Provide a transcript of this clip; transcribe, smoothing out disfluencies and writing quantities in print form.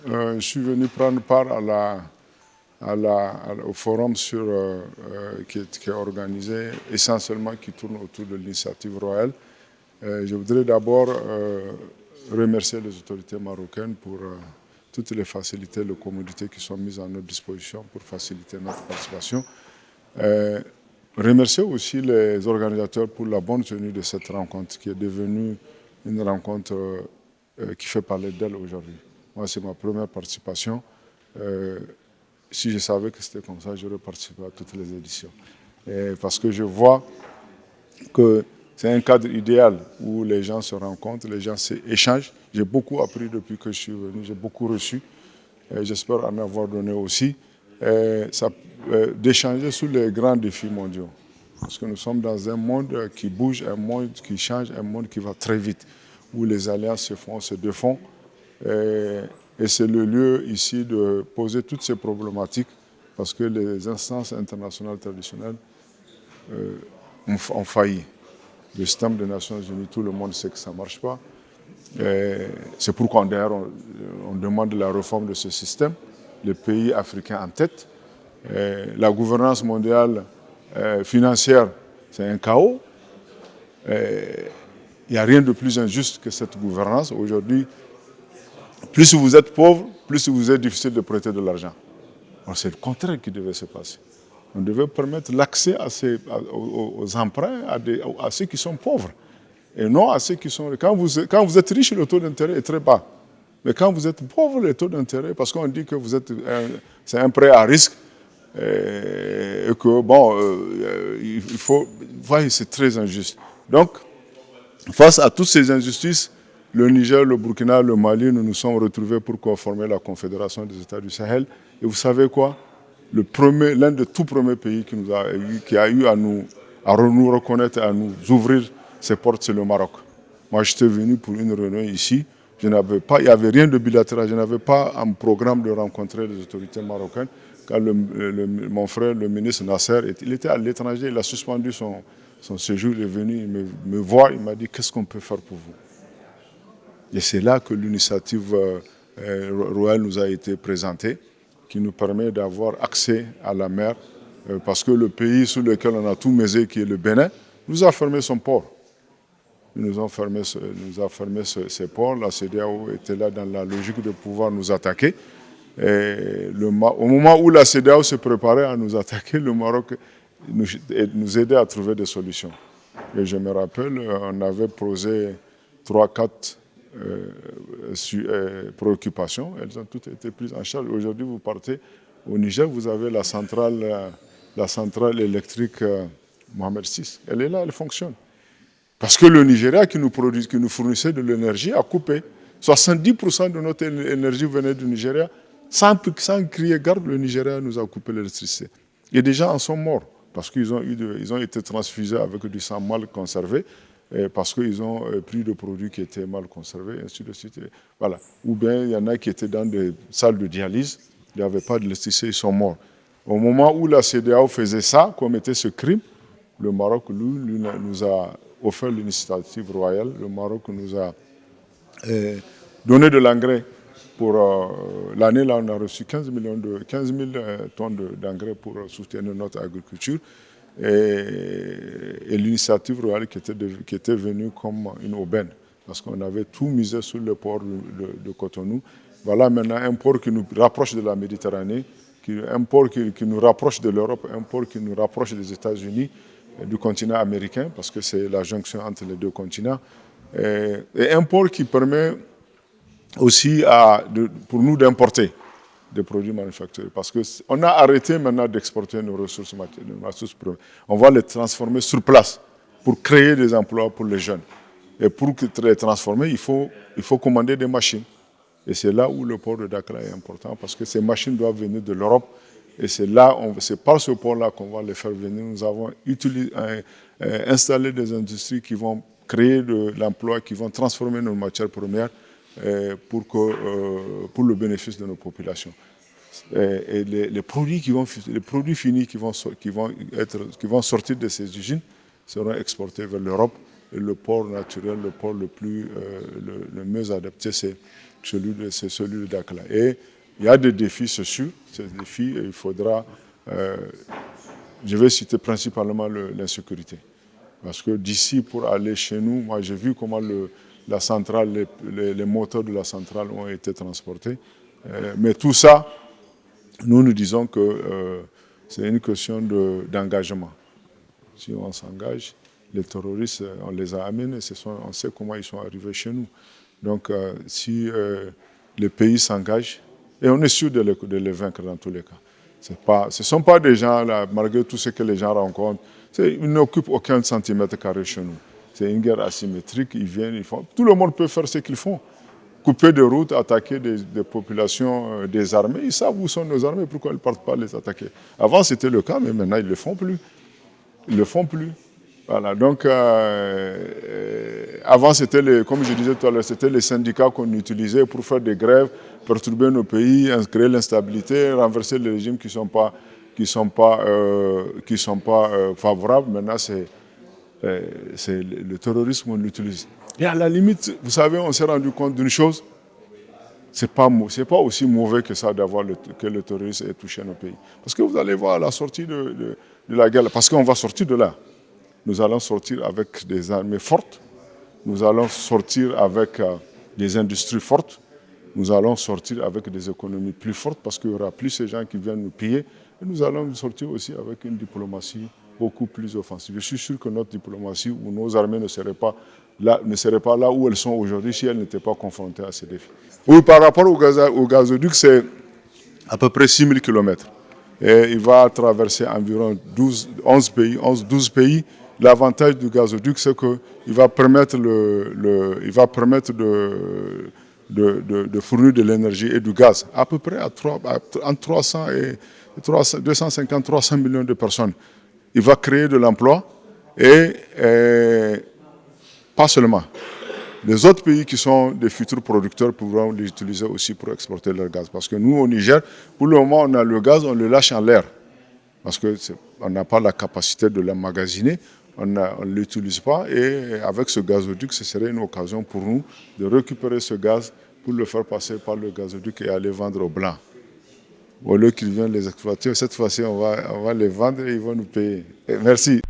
je suis venu prendre part au forum qui est organisé, essentiellement qui tourne autour de l'initiative royale. Je voudrais d'abord remercier les autorités marocaines pour toutes les facilités, les commodités qui sont mises à notre disposition pour faciliter notre participation. Remercier aussi les organisateurs pour la bonne tenue de cette rencontre qui est devenue une rencontre qui fait parler d'elle aujourd'hui. Moi, c'est ma première participation. Si je savais que c'était comme ça, j'aurais participé à toutes les éditions. Parce que je vois que c'est un cadre idéal où les gens se rencontrent, les gens échangent. J'ai beaucoup appris depuis que je suis venu, j'ai beaucoup reçu. J'espère en avoir donné aussi. D'échanger sur les grands défis mondiaux. Parce que nous sommes dans un monde qui bouge, un monde qui change, un monde qui va très vite, où les alliances se font, se défont. Et c'est le lieu ici de poser toutes ces problématiques, parce que les instances internationales traditionnelles ont failli. Le système des Nations Unies, tout le monde sait que ça ne marche pas. C'est pourquoi d'ailleurs on demande la réforme de ce système, les pays africains en tête. La gouvernance mondiale financière, c'est un chaos. Il n'y a rien de plus injuste que cette gouvernance. Aujourd'hui, plus vous êtes pauvre, plus vous êtes difficile de prêter de l'argent. C'est le contraire qui devait se passer. On devait permettre l'accès aux emprunts à ceux qui sont pauvres. Et non à ceux qui sont... Quand vous êtes riche, le taux d'intérêt est très bas. Mais quand vous êtes pauvre, le taux d'intérêt, parce qu'on dit que c'est un prêt à risque, et que, bon, il faut... Vous voyez, c'est très injuste. Donc, face à toutes ces injustices, le Niger, le Burkina, le Mali, nous nous sommes retrouvés pour conformer la Confédération des États du Sahel. Et vous savez quoi? L'un des tout premiers pays qui a eu à nous reconnaître, à nous ouvrir ses portes, c'est le Maroc. Moi, j'étais venu pour une réunion ici. Il n'y avait rien de bilatéral. Je n'avais pas un programme de rencontrer les autorités marocaines. Quand mon frère, le ministre Nasser, il était à l'étranger, il a suspendu son séjour, il est venu me voir, il m'a dit « Qu'est-ce qu'on peut faire pour vous ?» Et c'est là que l'initiative royale nous a été présentée, qui nous permet d'avoir accès à la mer, parce que le pays sur lequel on a tout misé, qui est le Bénin, nous a fermé son port. Il nous a fermé ses ports. La CEDEAO était là dans la logique de pouvoir nous attaquer. Au moment où la CEDEAO se préparait à nous attaquer, le Maroc nous aidait à trouver des solutions. Et je me rappelle, on avait posé 3-4 préoccupations. Elles ont toutes été prises en charge. Aujourd'hui, vous partez au Niger, vous avez la centrale électrique Mohamed VI. Elle est là, elle fonctionne. Parce que le Nigeria qui nous fournissait de l'énergie a coupé. 70% de notre énergie venait du Nigeria. Sans crier garde, le Nigeria nous a coupé l'électricité. Et des gens en sont morts parce qu'ils ont été transfusés avec du sang mal conservé, parce qu'ils ont pris des produits qui étaient mal conservés, et ainsi de suite. Voilà. Ou bien il y en a qui étaient dans des salles de dialyse, il n'y avait pas d'électricité, ils sont morts. Au moment où la CEDEAO faisait ça, commettait ce crime, le Maroc, lui, nous a offert l'initiative royale. Le Maroc nous a donné de l'engrais. Pour l'année, là, on a reçu 15 000 tonnes d'engrais pour soutenir notre agriculture. Et l'initiative royale qui était venue comme une aubaine, parce qu'on avait tout misé sur le port de Cotonou. Voilà maintenant un port qui nous rapproche de la Méditerranée, un port qui nous rapproche de l'Europe, un port qui nous rapproche des États-Unis, du continent américain, parce que c'est la jonction entre les deux continents, et un port qui permet aussi pour nous d'importer des produits manufacturés, parce qu'on a arrêté maintenant d'exporter nos ressources premières. On va les transformer sur place pour créer des emplois pour les jeunes. Et pour les transformer, il faut commander des machines. Et c'est là où le port de Dakar est important, parce que ces machines doivent venir de l'Europe. Et c'est par ce port-là qu'on va les faire venir. Nous avons installé des industries qui vont créer de l'emploi, qui vont transformer nos matières premières pour le bénéfice de nos populations. Et les produits finis qui vont sortir de ces usines seront exportés vers l'Europe. Et le port naturel, le port le mieux adapté, c'est celui de Dakhla. Et il y a des défis, c'est sûr. Ces défis, il faudra... je vais citer principalement l'insécurité. Parce que d'ici pour aller chez nous, moi j'ai vu comment la centrale, les moteurs de la centrale ont été transportés. Mais tout ça, nous disons que c'est une question d'engagement. Si on s'engage, les terroristes, on les a amenés, on sait comment ils sont arrivés chez nous. Donc si les pays s'engagent, et on est sûr de les vaincre dans tous les cas. Ce ne sont pas des gens, là, malgré tout ce que les gens rencontrent, ils n'occupent aucun centimètre carré chez nous. C'est une guerre asymétrique, ils viennent, ils font... Tout le monde peut faire ce qu'ils font. Couper des routes, attaquer des populations désarmées. Ils savent où sont nos armées, pourquoi ils ne partent pas les attaquer. Avant, c'était le cas, mais maintenant, ils ne le font plus. Ils ne le font plus. Voilà, donc, avant, comme je disais tout à l'heure, c'était les syndicats qu'on utilisait pour faire des grèves, perturber nos pays, créer l'instabilité, renverser les régimes qui ne sont pas favorables. Maintenant, c'est le terrorisme, on l'utilise. Et à la limite, vous savez, on s'est rendu compte d'une chose, c'est pas aussi mauvais que ça que le terrorisme ait touché nos pays. Parce que vous allez voir à la sortie de la guerre, parce qu'on va sortir de là. Nous allons sortir avec des armées fortes, nous allons sortir avec des industries fortes, nous allons sortir avec des économies plus fortes parce qu'il n'y aura plus ces gens qui viennent nous piller. Et nous allons sortir aussi avec une diplomatie beaucoup plus offensive. Je suis sûr que notre diplomatie ou nos armées ne seraient pas là où elles sont aujourd'hui si elles n'étaient pas confrontées à ces défis. Oui, par rapport au gazoduc, c'est à peu près 6000 km. Et il va traverser environ 12 pays. L'avantage du gazoduc, c'est qu'il va permettre, de fournir de l'énergie et du gaz à peu près entre 300 et 250-300 millions de personnes. Il va créer de l'emploi et pas seulement. Les autres pays qui sont des futurs producteurs pourront l'utiliser aussi pour exporter leur gaz. Parce que nous, au Niger, pour le moment, on a le gaz, on le lâche en l'air. Parce qu'on n'a pas la capacité de l'emmagasiner, on ne l'utilise pas. Et avec ce gazoduc, ce serait une occasion pour nous de récupérer ce gaz pour le faire passer par le gazoduc et aller vendre aux Blancs. Au lieu qu'ils viennent les exploiter, cette fois-ci, on va les vendre et ils vont nous payer. Et merci.